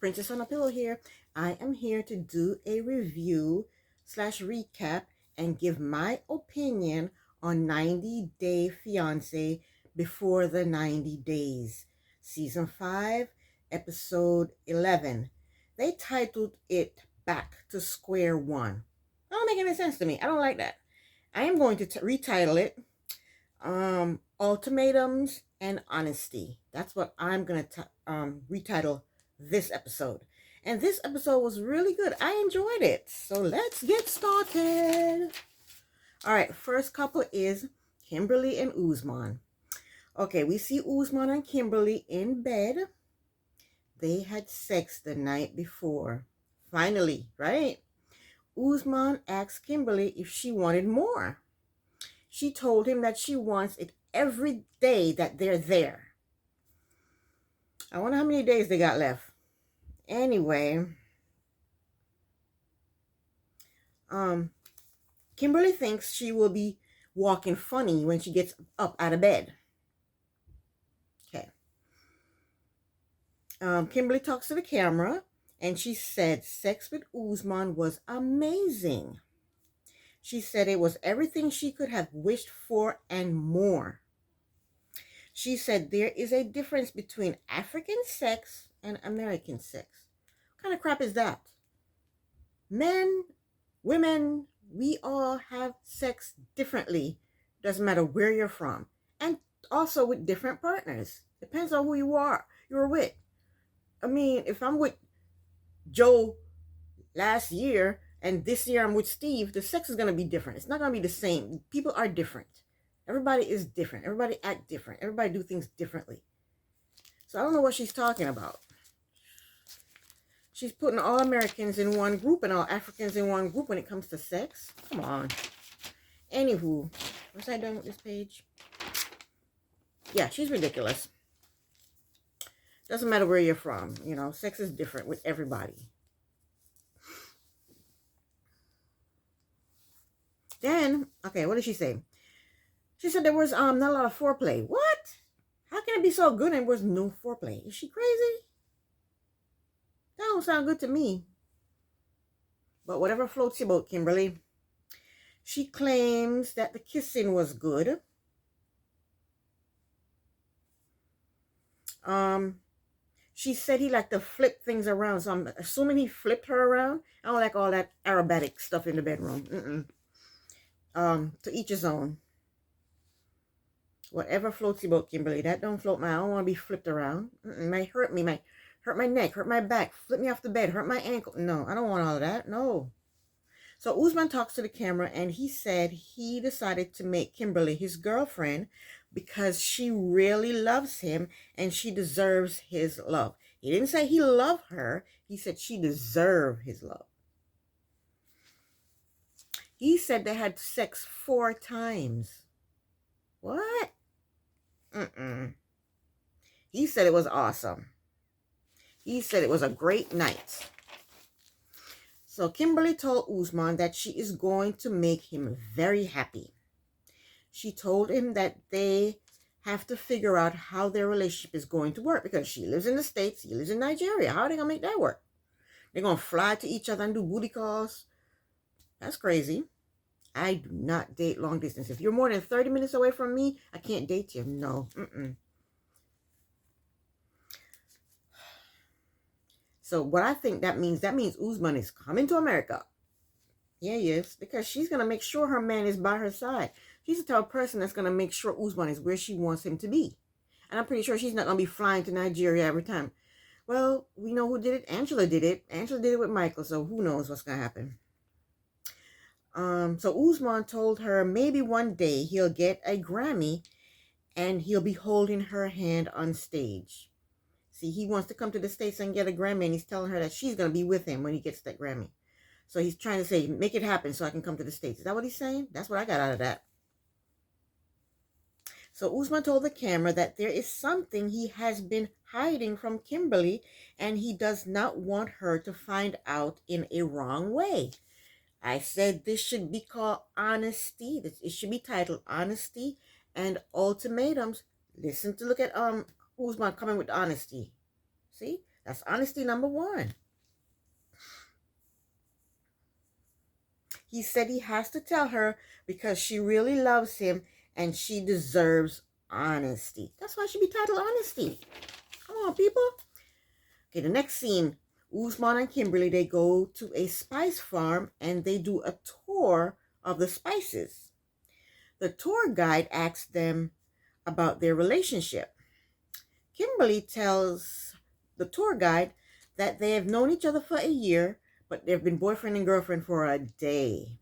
Princess on a Pillow here. I am here to do a review slash recap and give my opinion on 90 Day Fiance Before the 90 Days, Season 5, Episode 11. They titled it Back to Square One. That don't make any sense to me. I don't like that. I am going to retitle it Ultimatums and Honesty. That's what I'm going to retitle this episode. And this episode was really good. I enjoyed it. So let's get started. All right, first couple is Kimberly and Usman. Okay, we see Usman and Kimberly in bed. They had sex the night before. Finally, right? Usman asked Kimberly if she wanted more. She told him that she wants it every day that they're there. I wonder how many days they got left. Anyway, Kimberly thinks she will be walking funny when she gets up out of bed. Okay. Kimberly talks to the camera and she said sex with Usman was amazing. She said it was everything she could have wished for and more. She said there is a difference between African sex and American sex. What kind of crap is that? Men, women, we all have sex differently. Doesn't matter where you're from. And also with different partners. Depends on who you're with. I mean, if I'm with Joe last year and this year I'm with Steve, the sex is going to be different. It's not going to be the same. People are different. Everybody is different. Everybody act different. Everybody do things differently. So I don't know what she's talking about. She's putting all Americans in one group and all Africans in one group when it comes to sex. Come on. Anywho, was I done with this page? Yeah, she's ridiculous. Doesn't matter where you're from. You know, sex is different with everybody. Then, okay, what did she say? She said there was not a lot of foreplay. What? How can it be so good and there was no foreplay? Is she crazy? That don't sound good to me. But whatever floats your boat, Kimberly. She claims that the kissing was good. She said he liked to flip things around. So I'm assuming he flipped her around. I don't like all that aerobatic stuff in the bedroom. To each his own. Whatever floats your boat, Kimberly. That don't float my. I don't want to be flipped around. It might hurt me. Might hurt my neck. Hurt my back. Flip me off the bed. Hurt my ankle. No, I don't want all of that. No. So Usman talks to the camera and he said he decided to make Kimberly his girlfriend because she really loves him and she deserves his love. He didn't say he loved her. He said she deserved his love. He said they had sex 4 times. What? He said it was awesome. He said it was a great night. So Kimberly told Usman that she is going to make him very happy. She told him that they have to figure out how their relationship is going to work because she lives in the States, he lives in Nigeria. How are they going to make that work? They're going to fly to each other and do booty calls? That's crazy. I do not date long distance. If you're more than 30 minutes away from me, I can't date you. No. So what I think that means Usman is coming to America. Yeah, he is. Because she's going to make sure her man is by her side. She's the type of person that's going to make sure Usman is where she wants him to be. And I'm pretty sure she's not going to be flying to Nigeria every time. Well, we know who did it. Angela did it. Angela did it with Michael. So who knows what's going to happen. So Usman told her maybe one day he'll get a Grammy and he'll be holding her hand on stage. See, he wants to come to the States and get a Grammy, and he's telling her that she's going to be with him when he gets that Grammy. So he's trying to say, make it happen so I can come to the States. Is that what he's saying? That's what I got out of that. So Usman told the camera that there is something he has been hiding from Kimberly, and he does not want her to find out in a wrong way. I said this should be called Honesty. It should be titled Honesty and Ultimatums. Look at Usman coming with honesty. See? That's honesty number one. He said he has to tell her because she really loves him and she deserves honesty. That's why she be titled Honesty. Come on, people. Okay, the next scene. Usman and Kimberly, they go to a spice farm and they do a tour of the spices. The tour guide asks them about their relationship. Kimberly tells the tour guide that they have known each other for a year, but they've been boyfriend and girlfriend for a day.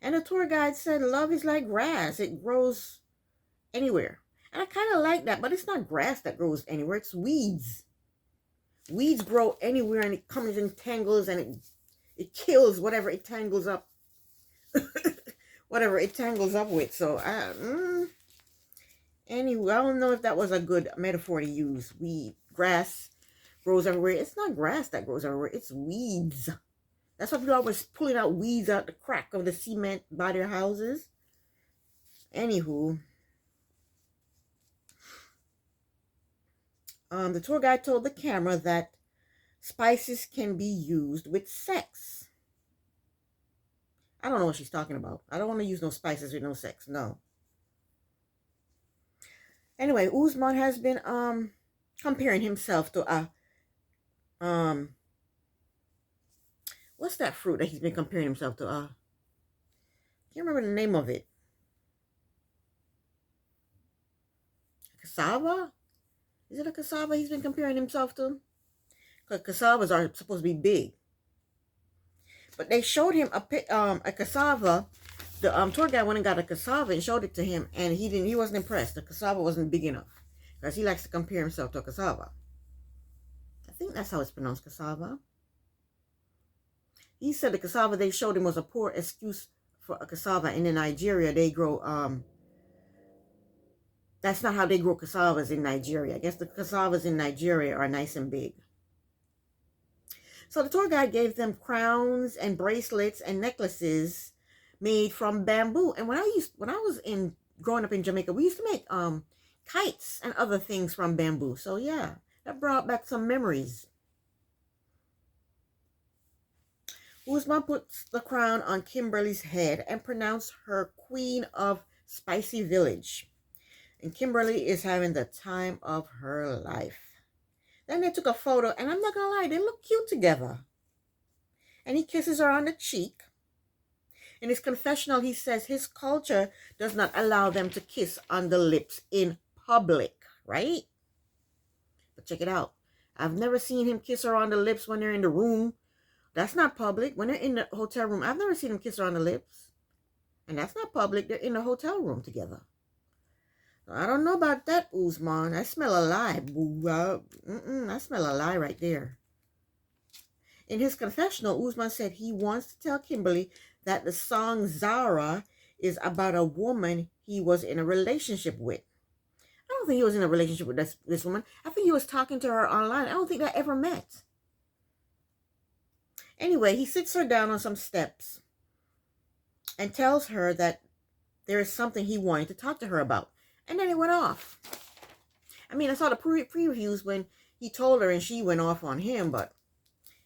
And the tour guide said, love is like grass. It grows anywhere. And I kind of like that, but it's not grass that grows anywhere. It's weeds. Weeds grow anywhere and it comes in tangles and it kills whatever it tangles up. Whatever it tangles up with. So, anyway, I don't know if that was a good metaphor to use. Grass grows everywhere. It's not grass that grows everywhere. It's weeds. That's why people are always pulling out weeds out the crack of the cement by their houses. Anywho. The tour guide told the camera that spices can be used with sex. I don't know what she's talking about. I don't want to use no spices with no sex. No. Anyway, Usman has been comparing himself to what's that fruit that he's been comparing himself to? Can't remember the name of it. Cassava? Is it a cassava he's been comparing himself to? Because cassavas are supposed to be big. But they showed him a cassava. The tour guide went and got a cassava and showed it to him, and he wasn't impressed. The cassava wasn't big enough because he likes to compare himself to a cassava. I think that's how it's pronounced, cassava. He said the cassava they showed him was a poor excuse for a cassava, and in Nigeria they grow that's not how they grow cassavas in Nigeria. I guess the cassavas in Nigeria are nice and big. So the tour guide gave them crowns and bracelets and necklaces made from bamboo. And when I was growing up in Jamaica, we used to make kites and other things from bamboo. So yeah, that brought back some memories. Usman puts the crown on Kimberly's head and pronounced her queen of Spicy Village. And Kimberly is having the time of her life. Then they took a photo, and I'm not going to lie, they look cute together. And he kisses her on the cheek. In his confessional, he says his culture does not allow them to kiss on the lips in public, right? But check it out. I've never seen him kiss her on the lips when they're in the room. That's not public. When they're in the hotel room, I've never seen him kiss her on the lips. And that's not public. They're in the hotel room together. I don't know about that, Usman. I smell a lie. I smell a lie right there. In his confessional, Usman said he wants to tell Kimberly that the song Zara is about a woman he was in a relationship with. I don't think he was in a relationship with this woman. I think he was talking to her online. I don't think they ever met. Anyway, he sits her down on some steps and tells her that there is something he wanted to talk to her about. And then it went off. I mean, I saw the previews when he told her and she went off on him, but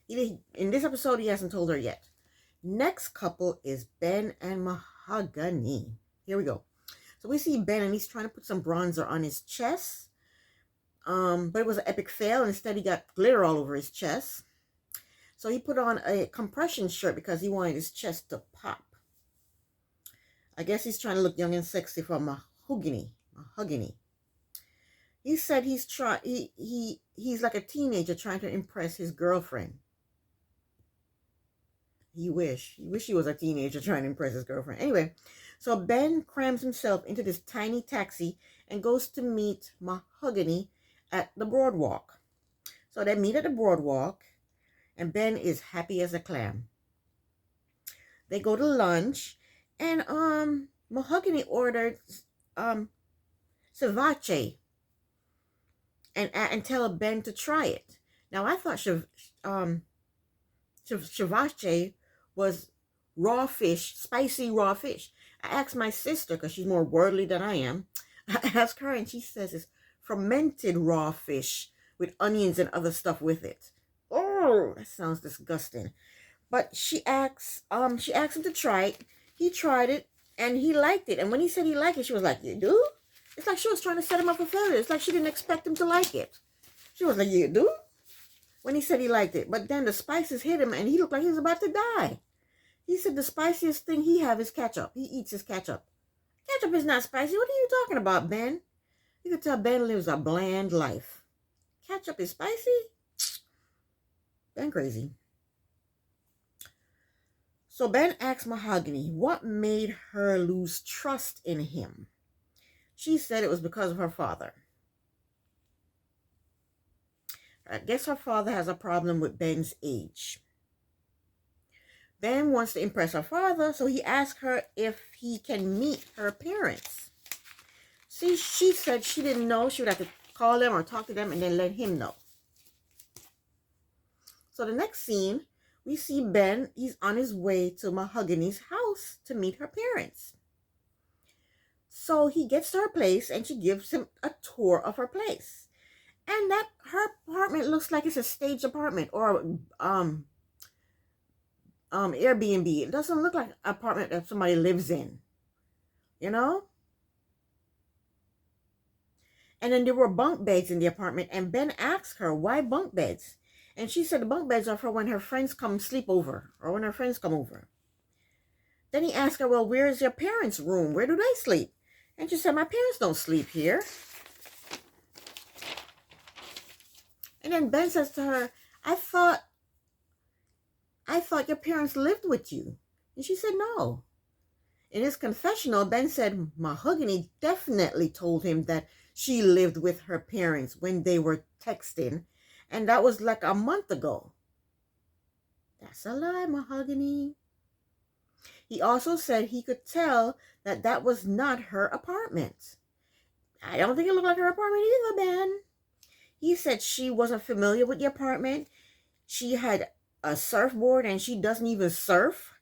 in this episode, he hasn't told her yet. Next couple is Ben and Mahogany. Here we go. So we see Ben and he's trying to put some bronzer on his chest. But it was an epic fail. Instead, he got glitter all over his chest. So he put on a compression shirt because he wanted his chest to pop. I guess he's trying to look young and sexy for Mahogany. He said he's like a teenager trying to impress his girlfriend. He wish he was a teenager trying to impress his girlfriend. Anyway, so Ben crams himself into this tiny taxi and goes to meet Mahogany at the boardwalk. So they meet at the boardwalk, and Ben is happy as a clam. They go to lunch, and Mahogany ordered ceviche and tell Ben to try it. Now I thought ceviche was raw fish, spicy raw fish. I asked my sister, because she's more worldly than I am, I asked her and she says it's fermented raw fish with onions and other stuff with it. Oh, that sounds disgusting. But she asked him to try it. He tried it and he liked it. And when he said he liked it, she was like, "You do?" It's like she was trying to set him up for failure. It's like she didn't expect him to like it. She was like, "You do?" When he said he liked it. But then the spices hit him and he looked like he was about to die. He said the spiciest thing he have is ketchup. He eats his ketchup. Ketchup is not spicy. What are you talking about, Ben? You could tell Ben lives a bland life. Ketchup is spicy? Ben crazy. So Ben asked Mahogany what made her lose trust in him. She said it was because of her father. I guess her father has a problem with Ben's age. Ben wants to impress her father, so he asked her if he can meet her parents. See, she said she didn't know. She would have to call them or talk to them and then let him know. So the next scene, we see Ben. He's on his way to Mahogany's house to meet her parents. So he gets to her place and she gives him a tour of her place. And that her apartment looks like it's a staged apartment or Airbnb. It doesn't look like an apartment that somebody lives in. You know? And then there were bunk beds in the apartment, and Ben asked her, why bunk beds? And she said the bunk beds are for when her friends come sleep over, or when her friends come over. Then he asked her, well, where's your parents' room? Where do they sleep? And she said, my parents don't sleep here. And then Ben says to her, I thought your parents lived with you. And she said, no. In his confessional, Ben said Mahogany definitely told him that she lived with her parents when they were texting. And that was like a month ago. That's a lie, Mahogany. He also said he could tell that that was not her apartment. I don't think it looked like her apartment either, Ben. He said she wasn't familiar with the apartment. She had a surfboard and she doesn't even surf.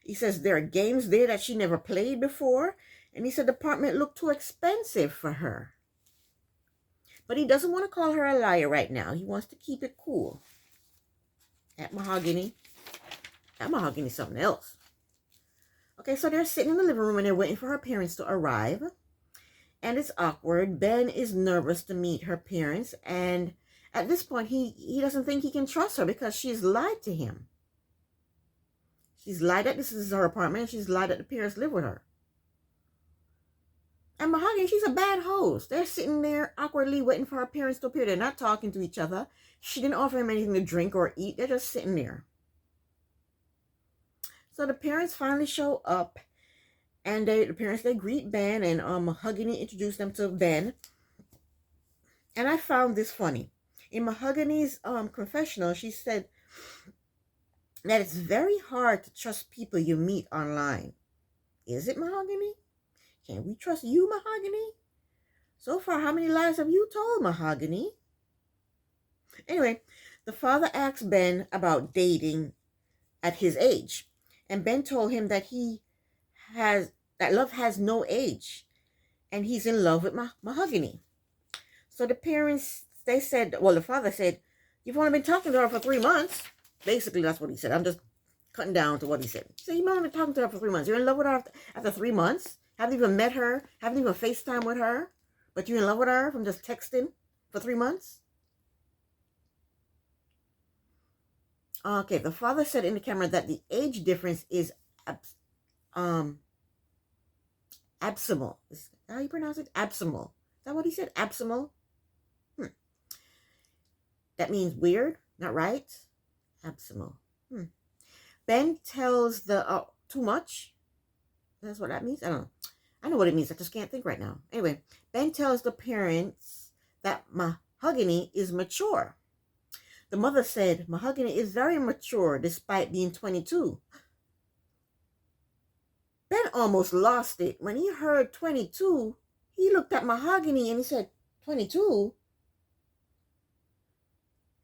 He says there are games there that she never played before. And he said the apartment looked too expensive for her. But he doesn't want to call her a liar right now. He wants to keep it cool. At Mahogany. At Mahogany is something else. Okay, so they're sitting in the living room and they're waiting for her parents to arrive. And it's awkward. Ben is nervous to meet her parents. And at this point, he doesn't think he can trust her because she's lied to him. She's lied that this is her apartment. And she's lied that the parents live with her. And Mahogany, she's a bad host. They're sitting there awkwardly waiting for her parents to appear. They're not talking to each other. She didn't offer him anything to drink or eat. They're just sitting there. So the parents finally show up. And the parents, they greet Ben. And Mahogany introduced them to Ben. And I found this funny. In Mahogany's confessional, she said that it's very hard to trust people you meet online. Is it, Mahogany? Can we trust you, Mahogany? So far, how many lies have you told, Mahogany? Anyway, the father asked Ben about dating at his age. And Ben told him that that love has no age. And he's in love with Mahogany. So the parents, they said, well, the father said, you've only been talking to her for 3 months. Basically, that's what he said. I'm just cutting down to what he said. So you've only been talking to her for 3 months. You're in love with her after 3 months? Haven't even met her? Haven't even FaceTime with her? But you're in love with her from just texting for 3 months? Okay, the father said in the camera that the age difference is abysmal. Is that how you pronounce it? Abysmal. Is that what he said? Abysmal? That means weird, not right? Abysmal. Ben tells the, too much? That's what that means? I don't know. I know what it means. I just can't think right now. Anyway, Ben tells the parents that Mahogany is mature. The mother said Mahogany is very mature despite being 22. Ben almost lost it. When he heard 22, he looked at Mahogany and he said, 22?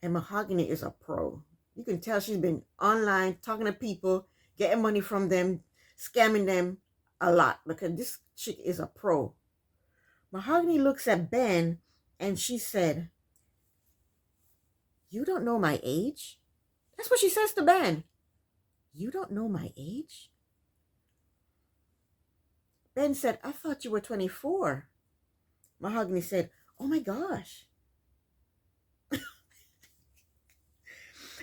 And Mahogany is a pro. You can tell she's been online talking to people, getting money from them, scamming them a lot because this chick is a pro. Mahogany looks at Ben and she said, You don't know my age? That's what she says to Ben. You don't know my age? Ben said, I thought you were 24. Mahogany said, oh my gosh.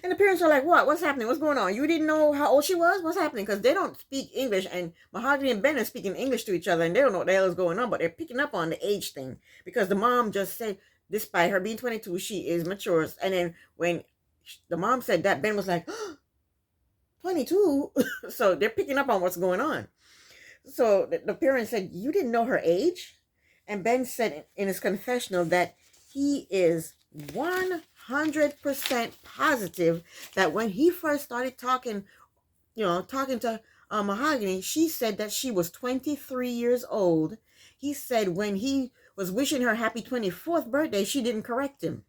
And the parents are like, what? What's happening? What's going on? You didn't know how old she was? What's happening? Because they don't speak English, and Mahogany and Ben are speaking English to each other, and they don't know what the hell is going on, but they're picking up on the age thing. Because the mom just said, despite her being 22, she is mature. And then when the mom said that, Ben was like, oh, 22? So they're picking up on what's going on. So the parents said, you didn't know her age? And Ben said in his confessional that he is 100% positive that when he first started talking to Mahogany, she said that she was 23 years old. He said when he was wishing her happy 24th birthday, she didn't correct him.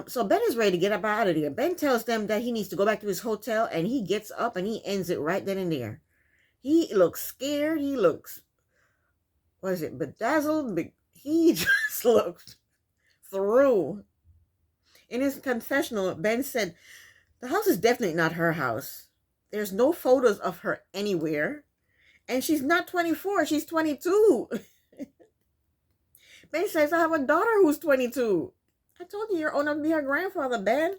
So Ben is ready to get up out of there. Ben tells them that he needs to go back to his hotel, and he gets up and he ends it right then and there. He looks scared. He looks, bedazzled? He just looks through. In his confessional, Ben said, the house is definitely not her house. There's no photos of her anywhere. And she's not 24, she's 22. Ben says, I have a daughter who's 22. I told you you're old enough to be her grandfather, Ben.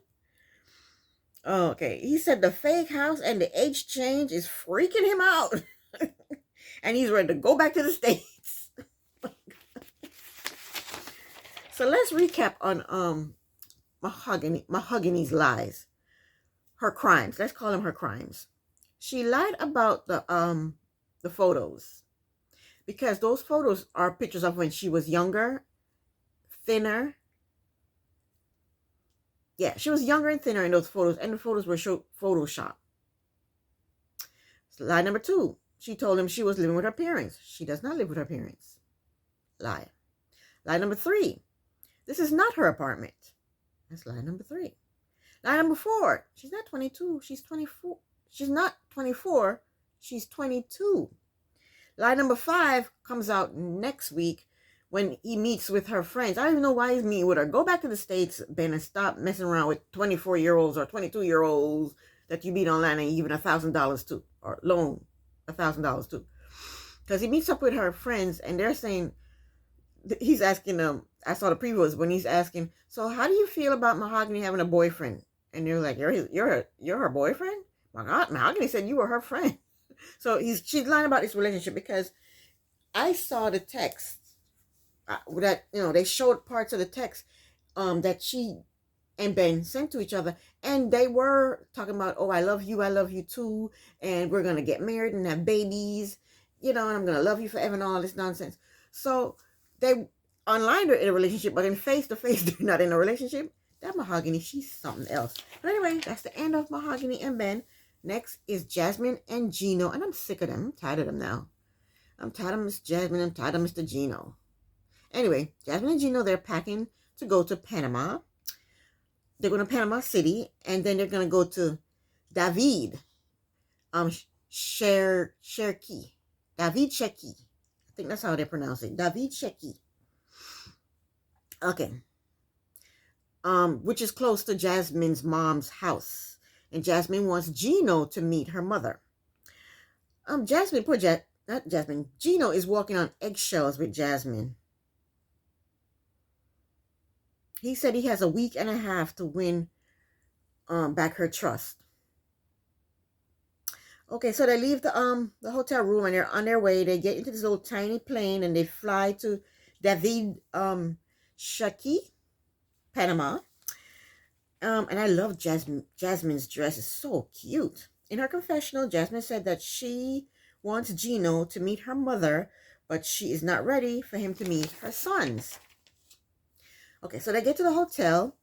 Okay, he said the fake house and the age change is freaking him out. And he's ready to go back to the States. So let's recap on Mahogany's lies. Her crimes. Let's call them her crimes. She lied about the photos, because those photos are pictures of when she was younger, thinner. Yeah, she was younger and thinner in those photos, and the photos were Photoshop. So lie number 2. She told him she was living with her parents. She does not live with her parents. Lie. Lie number 3. This is not her apartment. That's lie number 3. Lie number 4. She's not 22. She's 24. She's not 24. She's 22. Lie number 5 comes out next week when he meets with her friends. I don't even know why he's meeting with her. Go back to the States, Ben, and stop messing around with 24-year-olds or 22-year-olds that you meet online and even $1,000 to, or loan $1,000 to. Because he meets up with her friends, and they're saying, he's asking them, I saw the previews when he's asking, so how do you feel about Mahogany having a boyfriend? And they're like, you're her boyfriend? My God, Mahogany said you were her friend. So she's lying about this relationship, because I saw the text that, they showed parts of the text that she and Ben sent to each other, and they were talking about, oh, I love you too, and we're gonna get married and have babies, and I'm gonna love you forever and all this nonsense. So they online they're in a relationship, but in face to face they're not in a relationship. That Mahogany, she's something else. But anyway, that's the end of Mahogany and Ben. Next is Jasmine and Gino, and I'm sick of them. I'm tired of them now. I'm tired of Miss Jasmine. I'm tired of Mr. Gino. Anyway, Jasmine and Gino, they're packing to go to Panama. They're going to Panama City, and then they're going to go to David Cherki. David Cherki. I think that's how they pronounce it. David Cherki. Okay. Which is close to Jasmine's mom's house. And Jasmine wants Gino to meet her mother. Gino is walking on eggshells with Jasmine. He said he has a week and a half to win back her trust. Okay, so they leave the hotel room, and they're on their way. They get into this little tiny plane, and they fly to David Cherki, Panama. And I love Jasmine's dress. It's so cute. In her confessional, Jasmine said that she wants Gino to meet her mother, but she is not ready for him to meet her sons. Okay, so they get to the hotel,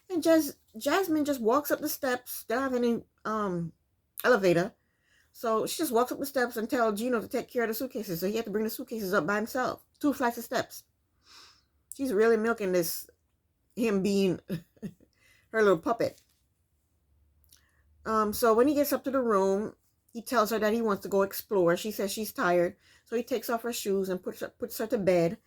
and Jasmine just walks up the steps. They don't have any elevator. So she just walks up the steps and tells Gino to take care of the suitcases. So he had to bring the suitcases up by himself. 2 flights of steps. She's really milking him being her little puppet. So when he gets up to the room, he tells her that he wants to go explore. She says she's tired. So he takes off her shoes and puts her to bed.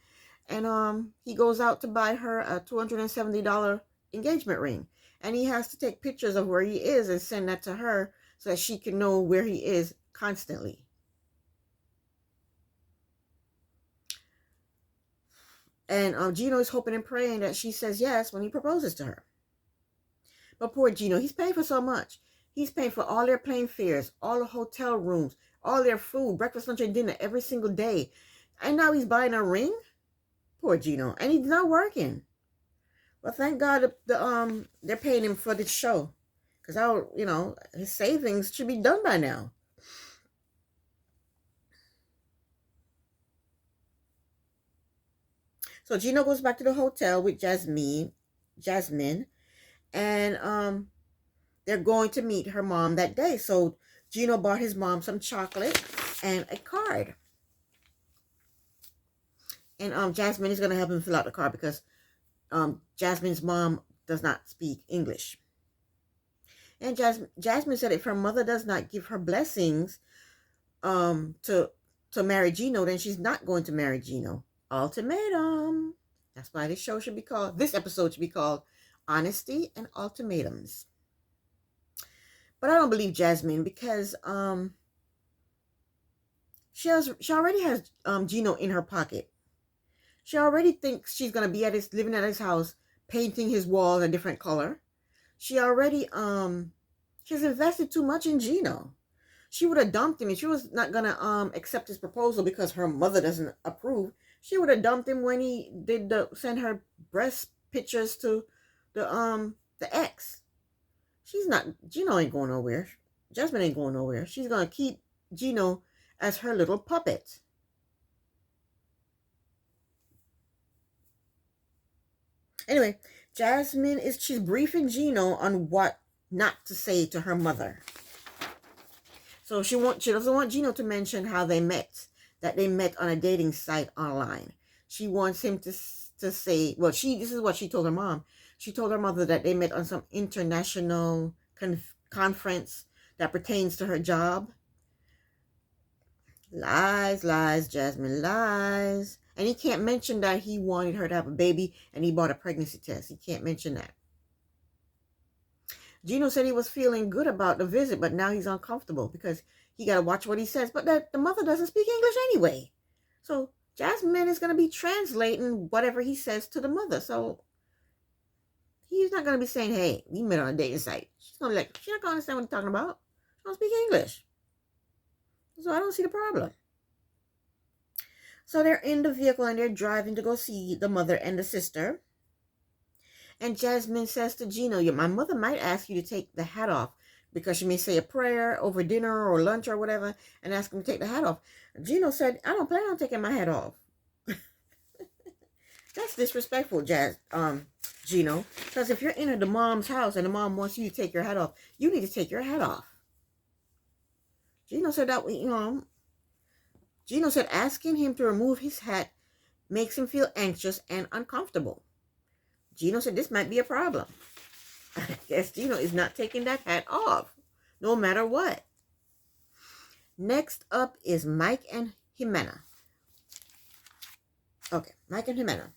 And he goes out to buy her a $270 engagement ring. And he has to take pictures of where he is and send that to her so that she can know where he is constantly. And Gino is hoping and praying that she says yes when he proposes to her. But poor Gino, he's paying for so much. He's paying for all their plane fares, all the hotel rooms, all their food, breakfast, lunch, and dinner every single day. And now he's buying a ring? Poor Gino. And he's not working. Well, thank God they're paying him for this show. Because his savings should be done by now. So Gino goes back to the hotel with Jasmine, and they're going to meet her mom that day. So Gino bought his mom some chocolate and a card. And Jasmine is going to help him fill out the card because Jasmine's mom does not speak English. And Jasmine said if her mother does not give her blessings to marry Gino, then she's not going to marry Gino. Ultimatum. That's why this episode should be called Honesty and Ultimatums. But I don't believe Jasmine because she already has Gino in her pocket. She already thinks she's gonna be living at his house, painting his walls a different color. She already she's invested too much in Gino. She would have dumped him if she was not gonna accept his proposal because her mother doesn't approve. She would have dumped him when he did send her breast pictures to the ex. Gino ain't going nowhere. Jasmine ain't going nowhere. She's gonna keep Gino as her little puppet. Anyway, she's briefing Gino on what not to say to her mother. So she doesn't want Gino to mention how they met, that they met on a dating site online. She wants him to say, this is what she told her mom. She told her mother that they met on some international conference that pertains to her job. Lies, Jasmine, lies. And he can't mention that he wanted her to have a baby and he bought a pregnancy test. He can't mention that. Gino said he was feeling good about the visit, but now he's uncomfortable because he got to watch what he says. But the mother doesn't speak English anyway. So Jasmine is going to be translating whatever he says to the mother. So he's not going to be saying, hey, we met on a dating site. She's not going to understand what he's talking about. She don't speak English. So I don't see the problem. So they're in the vehicle and they're driving to go see the mother and the sister. And Jasmine says to Gino, my mother might ask you to take the hat off because she may say a prayer over dinner or lunch or whatever and ask him to take the hat off. Gino said, I don't plan on taking my hat off. That's disrespectful, Gino. Because if you're in the mom's house and the mom wants you to take your hat off, you need to take your hat off. Gino said Gino said asking him to remove his hat makes him feel anxious and uncomfortable. Gino said this might be a problem. I guess Gino is not taking that hat off, no matter what. Next up is Mike and Jimena. Okay, Mike and Jimena.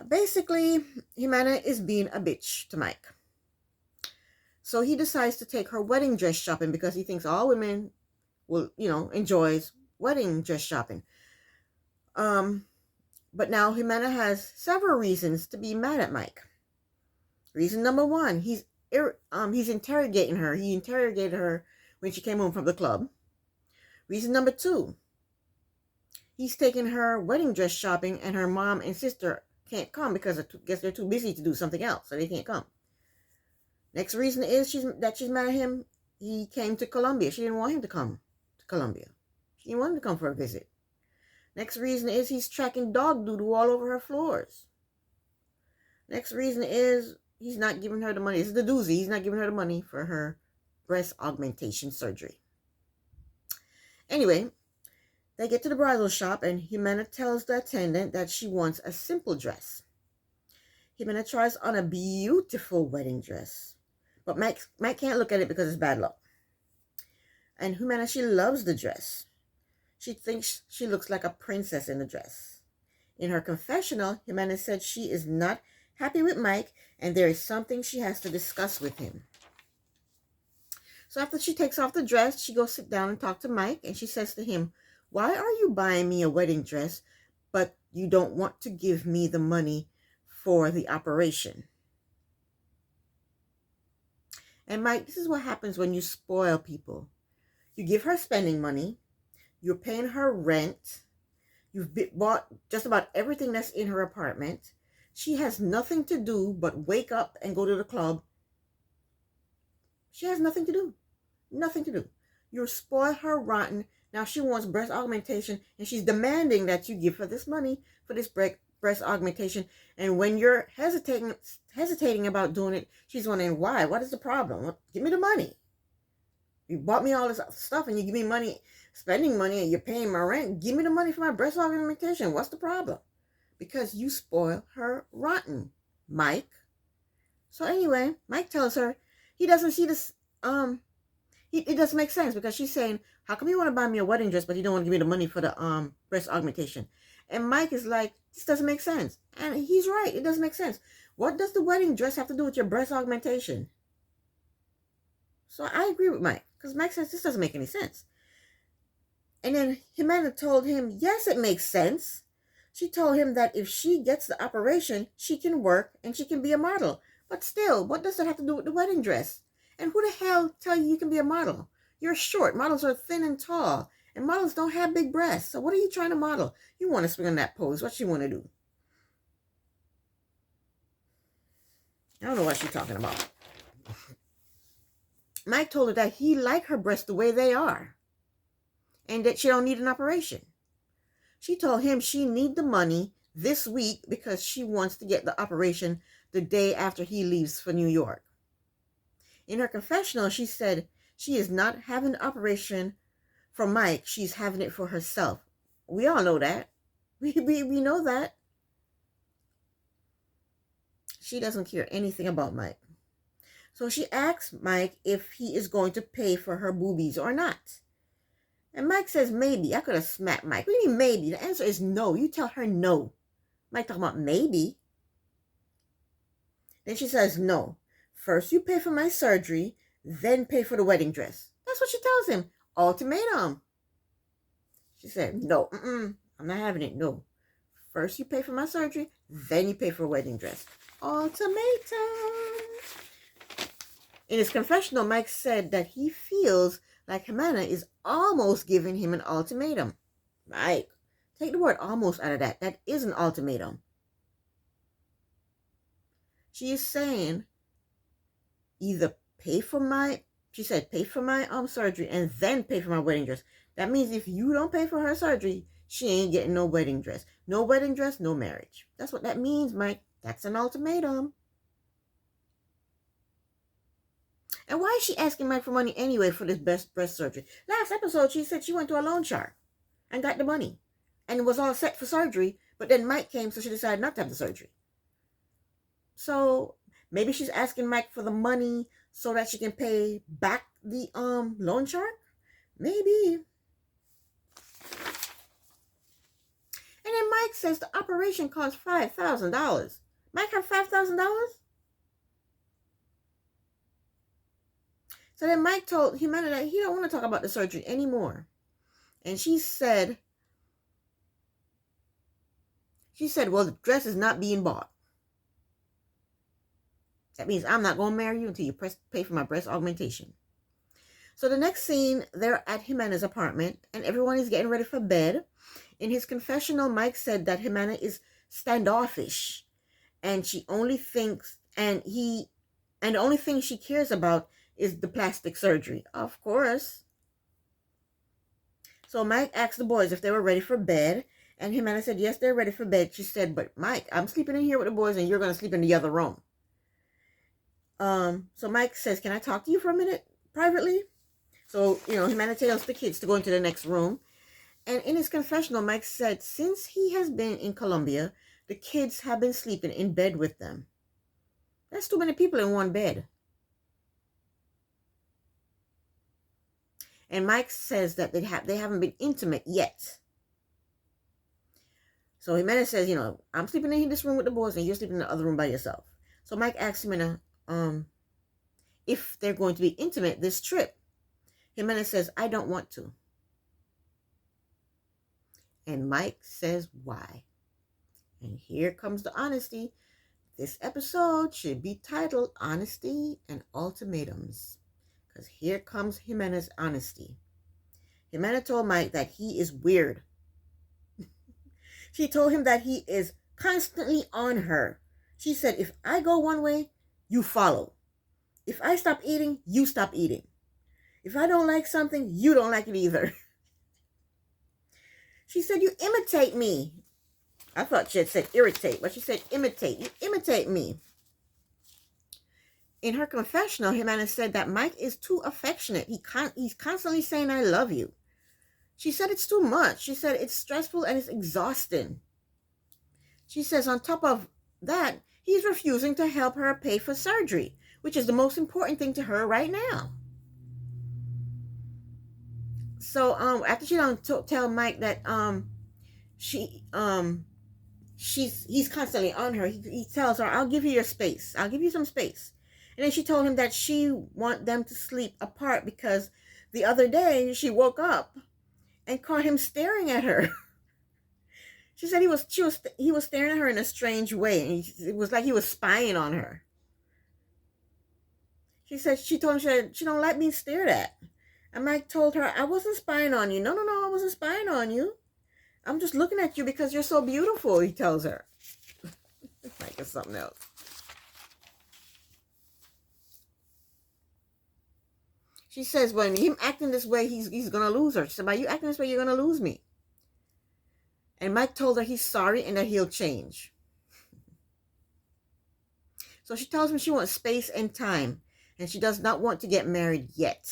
Basically, Jimena is being a bitch to Mike. So he decides to take her wedding dress shopping because he thinks all women will, enjoys wedding dress shopping. But now Jimena has several reasons to be mad at Mike. Reason number one, he's interrogating her. He interrogated her when she came home from the club. Reason number two, he's taking her wedding dress shopping and her mom and sister can't come because I guess they're too busy to do something else, so they can't come. Next reason is she's mad at him. He came to Colombia. She didn't want him to come to Colombia. She didn't want him to come for a visit. Next reason is he's tracking dog doodle all over her floors. Next reason is he's not giving her the money. This is the doozy. He's not giving her the money for her breast augmentation surgery. Anyway, they get to the bridal shop and Jimena tells the attendant that she wants a simple dress. Jimena tries on a beautiful wedding dress. But Mike can't look at it because it's bad luck. And Jimena, she loves the dress. She thinks she looks like a princess in the dress. In her confessional, Jimena said she is not happy with Mike and there is something she has to discuss with him. So after she takes off the dress, she goes sit down and talk to Mike, and she says to him, "Why are you buying me a wedding dress, but you don't want to give me the money for the operation?" And Mike, this is what happens when you spoil people. You give her spending money, you're paying her rent, you've bought just about everything that's in her apartment. She has nothing to do but wake up and go to the club. She has nothing to do. Nothing to do. You spoil her rotten. Now she wants breast augmentation, and she's demanding that you give her this money for this breast augmentation. And when you're hesitating about doing it, she's wondering why. What is the problem? Well, give me the money. You bought me all this stuff, and you give me money, spending money, and you're paying my rent. Give me the money for my breast augmentation. What's the problem? Because you spoil her rotten, Mike. So anyway, Mike tells her he doesn't see this. It doesn't make sense because she's saying, "How come you want to buy me a wedding dress, but you don't want to give me the money for the breast augmentation?" And Mike is like, "This doesn't make sense," and he's right. It doesn't make sense. What does the wedding dress have to do with your breast augmentation? So I agree with Mike because Mike says this doesn't make any sense. And then Jimena told him, yes, it makes sense. She told him that if she gets the operation, she can work and she can be a model. But still, what does that have to do with the wedding dress? And who the hell tell you can be a model? You're short. Models are thin and tall. And models don't have big breasts. So what are you trying to model? You want to swing on that pose. What you want to do? I don't know what she's talking about. Mike told her that he liked her breasts the way they are. And that she don't need an operation. She told him she need the money this week because she wants to get the operation the day after he leaves for New York. In her confessional, she said she is not having the operation for Mike. She's having it for herself. We all know that. We know that. She doesn't care anything about Mike. So she asks Mike if he is going to pay for her boobies or not. And Mike says, maybe. I could have smacked Mike. What do you mean maybe? The answer is no. You tell her no. Mike talking about maybe. Then she says, no. First you pay for my surgery, then pay for the wedding dress. That's what she tells him. Ultimatum. She said, no, I'm not having it. No. First you pay for my surgery, then you pay for a wedding dress. Ultimatum. In his confessional, Mike said that he feels like Jimena is almost giving him an ultimatum. Mike, take the word almost out of that. That is an ultimatum. She is saying either pay for my surgery and then pay for my wedding dress. That means if you don't pay for her surgery, she ain't getting no wedding dress. No wedding dress, no marriage. That's what that means, Mike. That's an ultimatum. And why is she asking Mike for money anyway for this breast surgery? Last episode, she said she went to a loan shark and got the money and was all set for surgery. But then Mike came, so she decided not to have the surgery. So maybe she's asking Mike for the money so that she can pay back the loan shark? Maybe. And then Mike says the operation cost $5,000. Mike have $5,000? So then Mike told Jimena that he don't want to talk about the surgery anymore. And she said, well, the dress is not being bought. That means I'm not going to marry you until you pay for my breast augmentation. So the next scene, they're at Jimena's apartment and everyone is getting ready for bed. In his confessional, Mike said that Jimena is standoffish and she only thinks, and the only thing she cares about is the plastic surgery. Of course. So Mike asked the boys if they were ready for bed. And Jimena said, yes, they're ready for bed. She said, but Mike, I'm sleeping in here with the boys and you're going to sleep in the other room. So Mike says, can I talk to you for a minute privately? So, Jimena tells the kids to go into the next room. And in his confessional, Mike said, since he has been in Colombia, the kids have been sleeping in bed with them. That's too many people in one bed. And Mike says that they haven't been intimate yet. So Jimenez says, I'm sleeping in this room with the boys and you're sleeping in the other room by yourself. So Mike asks Jimena if they're going to be intimate this trip. Jimenez says, I don't want to. And Mike says, why? And here comes the honesty. This episode should be titled Honesty and Ultimatums. Because here comes Jimenez's honesty. Jimena told Mike that he is weird. She told him that he is constantly on her. She said, if I go one way, you follow. If I stop eating, you stop eating. If I don't like something, you don't like it either. She said, you imitate me. I thought she had said irritate, but she said imitate. You imitate me. In her confessional, Jimenez said that Mike is too affectionate. He's constantly saying, I love you. She said it's too much. She said it's stressful and it's exhausting. She says on top of that, he's refusing to help her pay for surgery, which is the most important thing to her right now. So after she don't tell Mike that he's constantly on her, he tells her, I'll give you your space. I'll give you some space. And then she told him that she want them to sleep apart because the other day she woke up and caught him staring at her. She said he was staring at her in a strange way. And it was like he was spying on her. She told him she don't like being stared at. And Mike told her, I wasn't spying on you. No, I wasn't spying on you. I'm just looking at you because you're so beautiful, he tells her. Like it's something else. She says, when him acting this way, he's going to lose her. She said, by you acting this way, you're going to lose me. And Mike told her he's sorry and that he'll change. So she tells him she wants space and time. And she does not want to get married yet.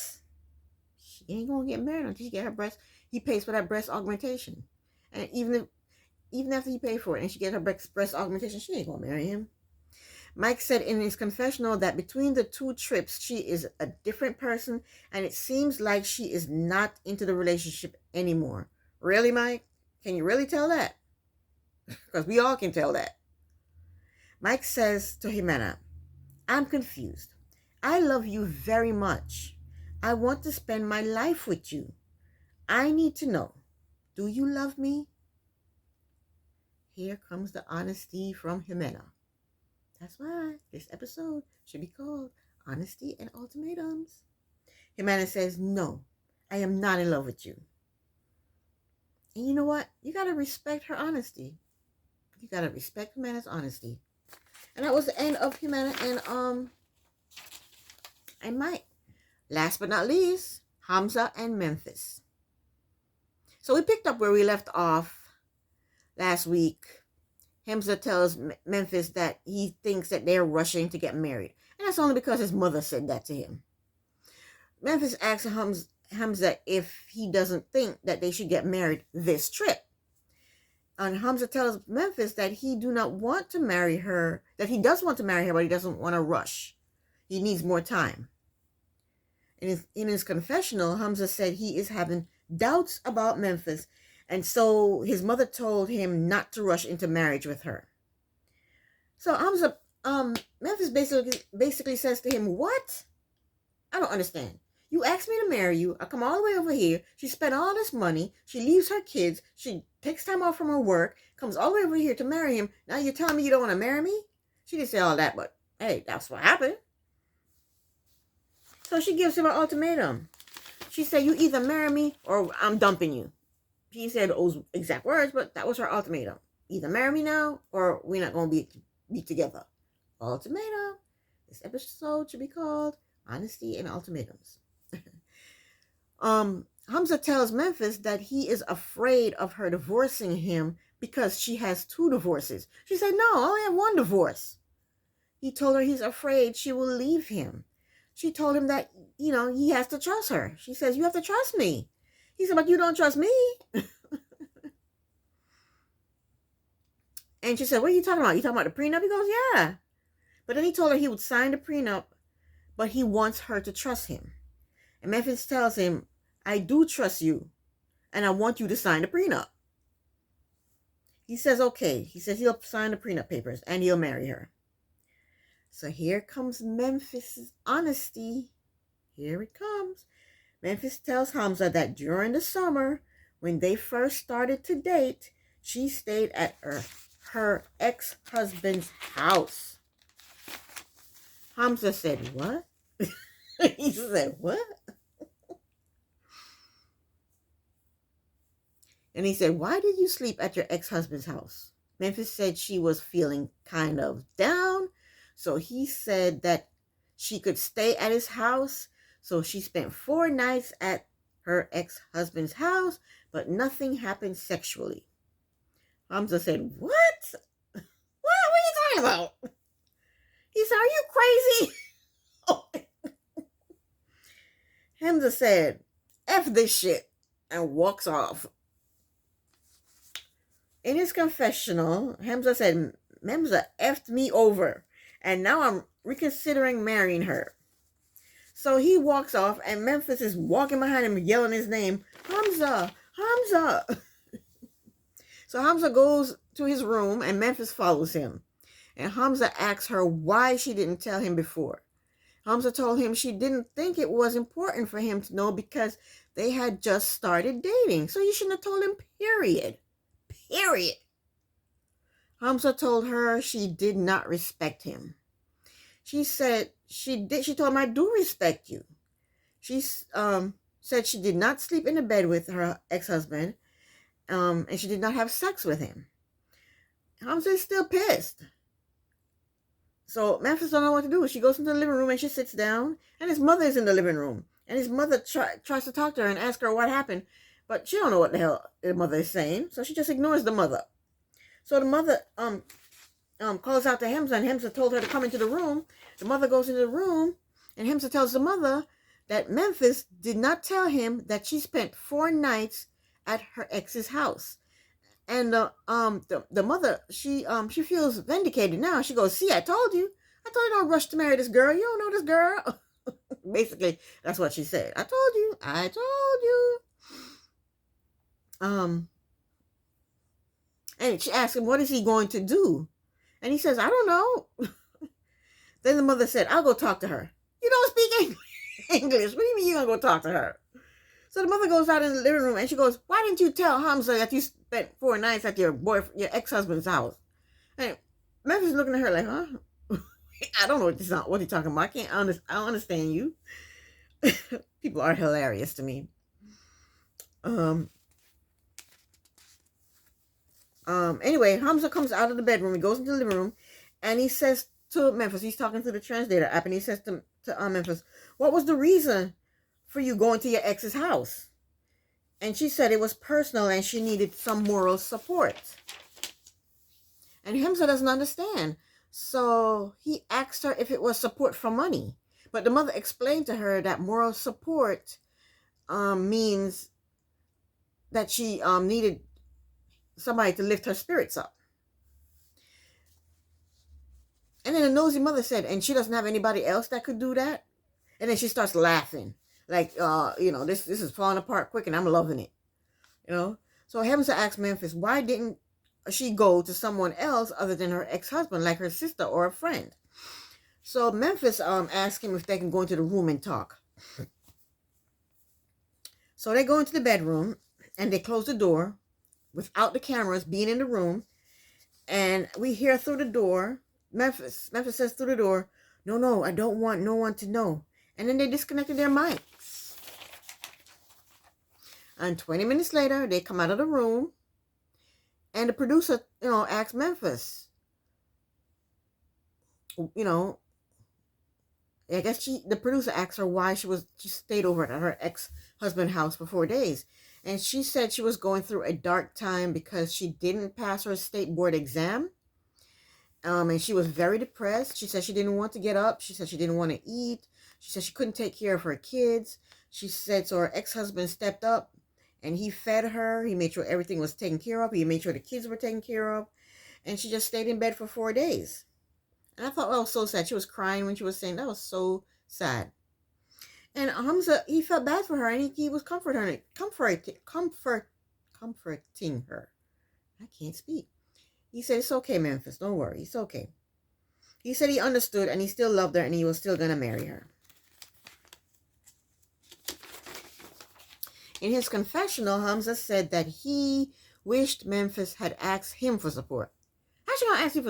She ain't going to get married until she get her breast. He pays for that breast augmentation. And even after he paid for it and she get her breast augmentation, she ain't going to marry him. Mike said in his confessional that between the two trips, she is a different person, and it seems like she is not into the relationship anymore. Really, Mike? Can you really tell that? Because we all can tell that. Mike says to Jimena, I'm confused. I love you very much. I want to spend my life with you. I need to know, do you love me? Here comes the honesty from Jimena. That's why this episode should be called Honesty and Ultimatums. Jimena says, no, I am not in love with you. And you know what? You got to respect her honesty. You got to respect Jimena's honesty. And that was the end of Jimena and Mike. Last but not least, Hamza and Memphis. So we picked up where we left off last week. Hamza tells Memphis that he thinks that they're rushing to get married. And that's only because his mother said that to him. Memphis asks Hamza if he doesn't think that they should get married this trip. And Hamza tells Memphis that he do not want to marry her, that he does want to marry her, but he doesn't want to rush. He needs more time. In his confessional, Hamza said he is having doubts about Memphis, and so his mother told him not to rush into marriage with her. So Hamza, Memphis basically says to him, what? I don't understand. You asked me to marry you. I come all the way over here. She spent all this money. She leaves her kids. She takes time off from her work, comes all the way over here to marry him. Now you're telling me you don't want to marry me? She didn't say all that, but hey, that's what happened. So she gives him an ultimatum. She said, you either marry me or I'm dumping you. She said those exact words, but that was her ultimatum. Either marry me now or we're not going to be together. Ultimatum. This episode should be called Honesty and Ultimatums. Hamza tells Memphis that he is afraid of her divorcing him because she has 2 divorces. She said, no, I only have 1 divorce. He told her he's afraid she will leave him. She told him that, he has to trust her. She says, you have to trust me. He said, but you don't trust me. And she said, what are you talking about? You talking about the prenup? He goes, yeah. But then he told her he would sign the prenup, but he wants her to trust him. And Memphis tells him, I do trust you, and I want you to sign the prenup. he says okay. He says he'll sign the prenup papers and he'll marry her. So here comes Memphis Honesty. Here it comes. Memphis tells Hamza that during the summer, when they first started to date, she stayed at her ex-husband's house. Hamza said, what? He said, what? And he said, why did you sleep at your ex-husband's house? Memphis said she was feeling kind of down. So he said that she could stay at his house. So she spent 4 nights at her ex-husband's house, but nothing happened sexually. Hamza said, what? What are you talking about? He said, are you crazy? Hamza said, F this shit, and walks off. In his confessional, Hamza said, Memza effed me over, and now I'm reconsidering marrying her. So he walks off, and Memphis is walking behind him, yelling his name, Hamza, Hamza. So Hamza goes to his room, and Memphis follows him. And Hamza asks her why she didn't tell him before. Hamza told him she didn't think it was important for him to know because they had just started dating. So you shouldn't have told him, period. Period. Hamza told her she did not respect him. She said she told him, I do respect you. She said she did not sleep in the bed with her ex-husband, and she did not have sex with him. Hamza is still pissed. So Memphis don't know what to do. She goes into the living room and she sits down, and his mother is in the living room. And his mother tries to talk to her and ask her what happened, but she don't know what the hell the mother is saying, so she just ignores the mother. So the mother calls out to Hamza, and Hamza told her to come into the room. The mother goes into the room, and Hamza tells the mother that Memphis did not tell him that she spent 4 nights at her ex's house. And the mother, she feels vindicated now. She goes, see, I told you don't rush to marry this girl. You don't know this girl. Basically, that's what she said. I told you. And she asked him, what is he going to do? And he says, I don't know. Then the mother said, I'll go talk to her. You don't speak English. What do you mean you're going to go talk to her? So the mother goes out in the living room and she goes, why didn't you tell Hamza that you spent 4 nights at your ex-husband's house? And Memphis looking at her like, huh? I don't know what you're talking about. I don't understand you. People are hilarious to me. Anyway, Hamza comes out of the bedroom. He goes into the living room and he says to Memphis, he's talking through the translator app, and he says to Memphis, what was the reason for you going to your ex's house? And she said it was personal and she needed some moral support. And Hamza doesn't understand. So he asked her if it was support for money. But the mother explained to her that moral support means that she needed somebody to lift her spirits up. And then the nosy mother said, and she doesn't have anybody else that could do that? And then she starts laughing. Like, this is falling apart quick and I'm loving it. So Hamza asked Memphis, why didn't she go to someone else other than her ex-husband, like her sister or a friend? So Memphis asked him if they can go into the room and talk. So they go into the bedroom and they close the door without the cameras being in the room. And we hear through the door, Memphis says through the door, no, I don't want no one to know. And then they disconnected their mics. And 20 minutes later, they come out of the room. And the producer, asks Memphis, I guess the producer asked her why she stayed over at her ex-husband's house for 4 days. And she said she was going through a dark time because she didn't pass her state board exam. And she was very depressed. She said she didn't want to get up. She said she didn't want to eat. She said she couldn't take care of her kids. She said so her ex-husband stepped up and he fed her. He made sure everything was taken care of. He made sure the kids were taken care of. And she just stayed in bed for 4 days. And I thought that was so sad. She was crying when she was saying that was so sad. And Hamza, he felt bad for her and he was comforting her. I can't speak. He said, it's okay, Memphis. Don't worry. It's okay. He said he understood and he still loved her and he was still going to marry her. In his confessional, Hamza said that he wished Memphis had asked him for support. How's she going to ask you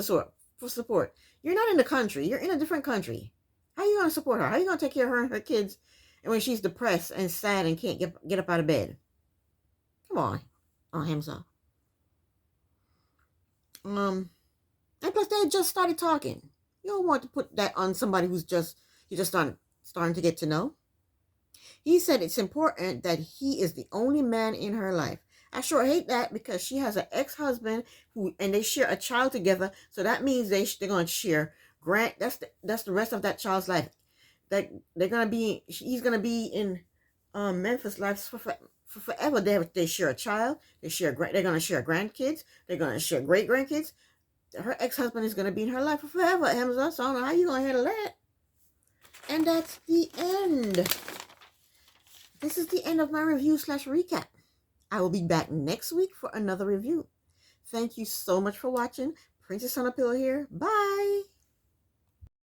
for support? You're not in the country. You're in a different country. How are you going to support her? How are you going to take care of her and her kids and when she's depressed and sad and can't get up out of bed? Come on. Oh, Hamza. And plus they had just started talking. You don't want to put that on somebody who's you just starting to get to know. He said it's important that he is the only man in her life. I sure hate that because she has an ex-husband and they share a child together. So that means they're going to share that's the rest of that child's life. That he's gonna be in Memphis' life for forever. They share a child. They're gonna share grandkids. They're gonna share great grandkids. Her ex-husband is gonna be in her life for forever, Hamza. So I don't know how you gonna handle that. And that's the end. This is the end of my review / recap. I will be back next week for another review. Thank you so much for watching. Princess on a Pillow here. Bye.